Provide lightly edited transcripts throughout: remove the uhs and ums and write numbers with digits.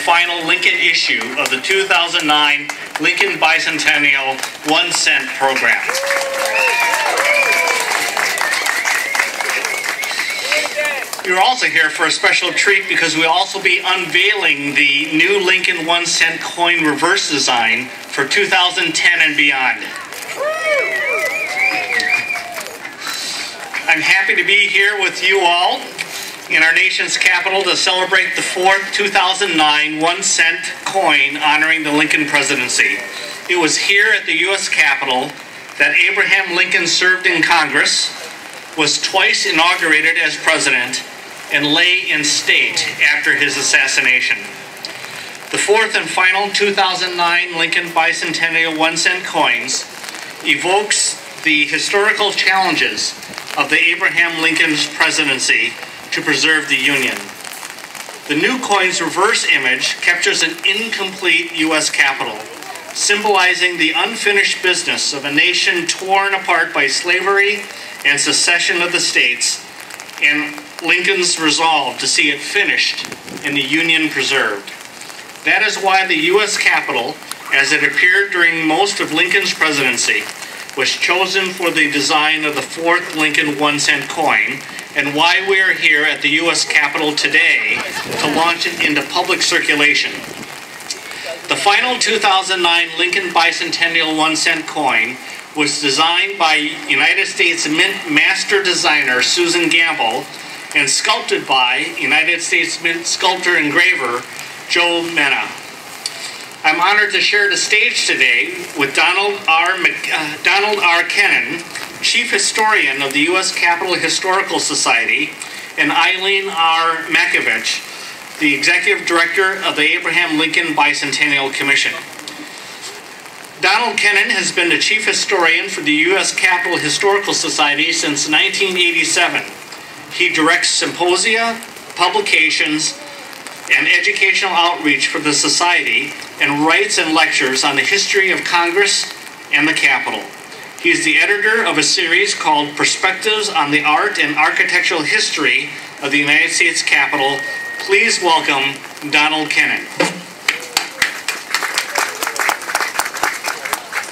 final Lincoln issue of the 2009 Lincoln Bicentennial 1-cent program. You're also here for a special treat because we'll also be unveiling the new Lincoln 1-cent coin reverse design for 2010 and beyond. I'm happy to be here with you all in our nation's capital to celebrate the fourth 2009 1-cent coin honoring the Lincoln Presidency. It was here at the U.S. Capitol that Abraham Lincoln served in Congress, was twice inaugurated as president, and lay in state after his assassination. The fourth and final 2009 Lincoln Bicentennial 1-cent coins evokes the historical challenges of the Abraham Lincoln's presidency to preserve the Union. The new coin's reverse image captures an incomplete U.S. Capitol, symbolizing the unfinished business of a nation torn apart by slavery and secession of the states, and Lincoln's resolve to see it finished and the Union preserved. That is why the U.S. Capitol, as it appeared during most of Lincoln's presidency, was chosen for the design of the fourth Lincoln 1-cent coin, and why we are here at the U.S. Capitol today to launch it into public circulation. The final 2009 Lincoln Bicentennial 1-cent coin was designed by United States Mint master designer Susan Gamble and sculpted by United States Mint sculptor engraver Joe Mena. I'm honored to share the stage today with Donald R. Kennan, Chief Historian of the U.S. Capitol Historical Society, and Eileen R. Makovich, the Executive Director of the Abraham Lincoln Bicentennial Commission. Donald Kennan has been the Chief Historian for the U.S. Capitol Historical Society since 1987. He directs symposia, publications, and educational outreach for the Society, and writes and lectures on the history of Congress and the Capitol. He is the editor of a series called Perspectives on the Art and Architectural History of the United States Capitol. Please welcome Donald Kennan.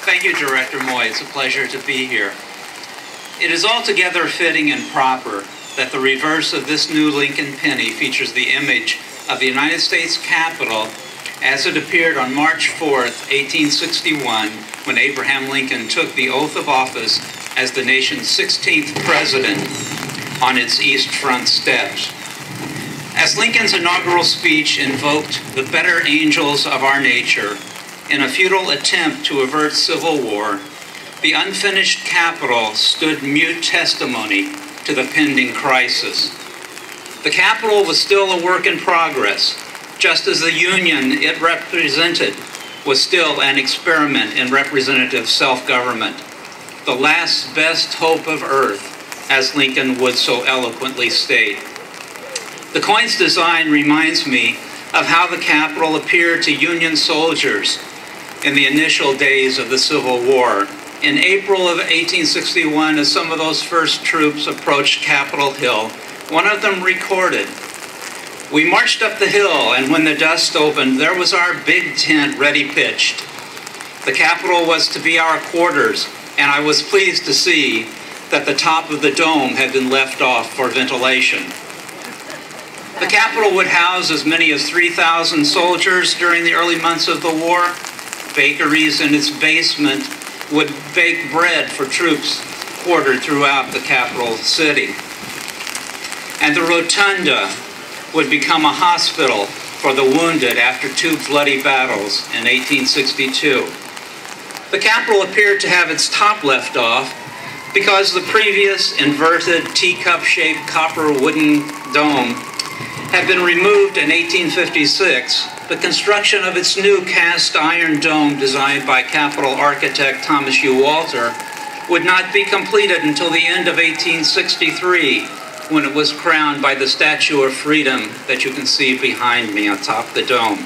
Thank you, Director Moy. It's a pleasure to be here. It is altogether fitting and proper that the reverse of this new Lincoln penny features the image of the United States Capitol as it appeared on March 4th, 1861, when Abraham Lincoln took the oath of office as the nation's 16th president on its East Front steps. As Lincoln's inaugural speech invoked the better angels of our nature in a futile attempt to avert civil war, the unfinished Capitol stood mute testimony to the pending crisis. The Capitol was still a work in progress, just as the Union it represented was still an experiment in representative self-government, the last best hope of earth, as Lincoln would so eloquently state. The coin's design reminds me of how the Capitol appeared to Union soldiers in the initial days of the Civil War. In April of 1861, as some of those first troops approached Capitol Hill, one of them recorded, "We marched up the hill, and when the dust opened, there was our big tent ready pitched. The Capitol was to be our quarters, and I was pleased to see that the top of the dome had been left off for ventilation." The Capitol would house as many as 3,000 soldiers during the early months of the war. Bakeries in its basement would bake bread for troops quartered throughout the capital city. And the rotunda would become a hospital for the wounded after two bloody battles in 1862. The Capitol appeared to have its top left off because the previous inverted teacup-shaped copper wooden dome had been removed in 1856. The construction of its new cast iron dome, designed by Capitol architect Thomas U. Walter, would not be completed until the end of 1863, when it was crowned by the Statue of Freedom that you can see behind me on top of the dome.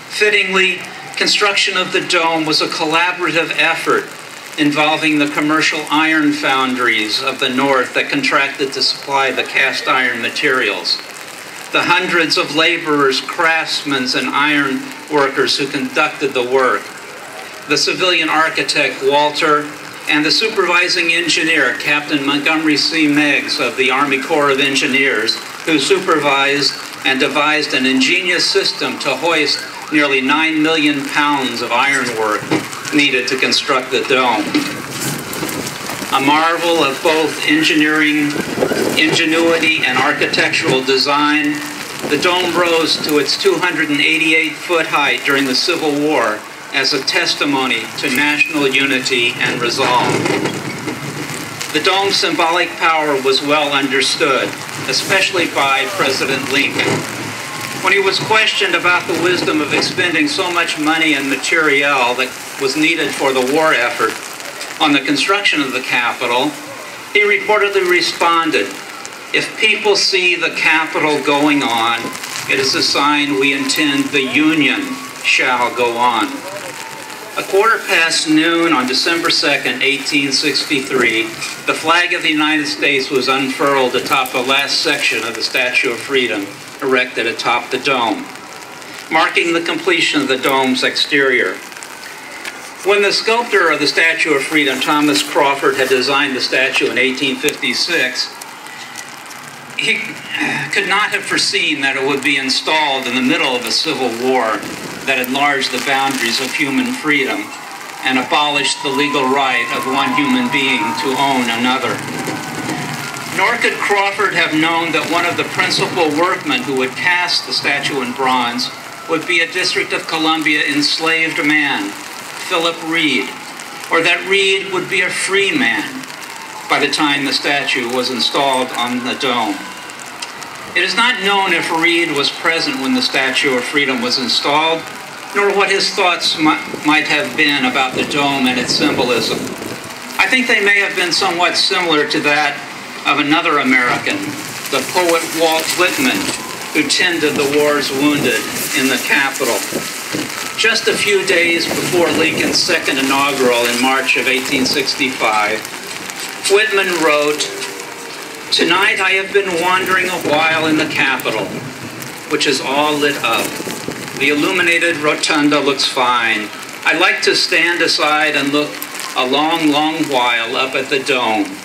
Fittingly, construction of the dome was a collaborative effort involving the commercial iron foundries of the North that contracted to supply the cast iron materials. the hundreds of laborers, craftsmen, and iron workers who conducted the work, the civilian architect, Walter, and the supervising engineer, Captain Montgomery C. Meigs of the Army Corps of Engineers, who supervised and devised an ingenious system to hoist nearly 9 million pounds of ironwork needed to construct the dome. A marvel of both engineering, ingenuity, and architectural design, the dome rose to its 288-foot height during the Civil War as a testimony to national unity and resolve. The dome's symbolic power was well understood, especially by President Lincoln. When he was questioned about the wisdom of expending so much money and materiel that was needed for the war effort on the construction of the Capitol, he reportedly responded, "If people see the Capitol going on, it is a sign we intend the Union shall go on." A quarter past noon on December 2nd, 1863, the flag of the United States was unfurled atop the last section of the Statue of Freedom erected atop the dome, marking the completion of the dome's exterior. When the sculptor of the Statue of Freedom, Thomas Crawford, had designed the statue in 1856, he could not have foreseen that it would be installed in the middle of a civil war that enlarged the boundaries of human freedom and abolished the legal right of one human being to own another. Nor could Crawford have known that one of the principal workmen who would cast the statue in bronze would be a District of Columbia enslaved man, Philip Reed, or that Reed would be a free man by the time the statue was installed on the dome. It is not known if Reed was present when the Statue of Freedom was installed, nor what his thoughts might have been about the dome and its symbolism. I think they may have been somewhat similar to that of another American, the poet Walt Whitman, who tended the war's wounded in the Capitol. Just a few days before Lincoln's second inaugural in March of 1865, Whitman wrote, "Tonight I have been wandering a while in the Capitol, which is all lit up. The illuminated rotunda looks fine. I like to stand aside and look a long, long while up at the dome.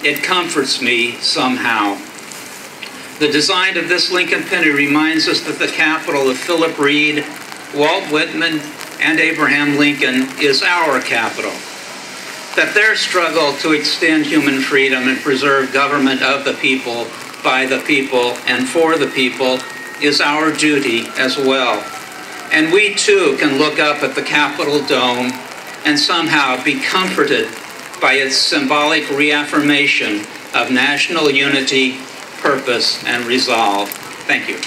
It comforts me somehow." The design of this Lincoln penny reminds us that the Capitol of Philip Reed, Walt Whitman, and Abraham Lincoln is our Capitol. That their struggle to extend human freedom and preserve government of the people, by the people, and for the people is our duty as well. And we too can look up at the Capitol dome and somehow be comforted by its symbolic reaffirmation of national unity, purpose, and resolve. Thank you.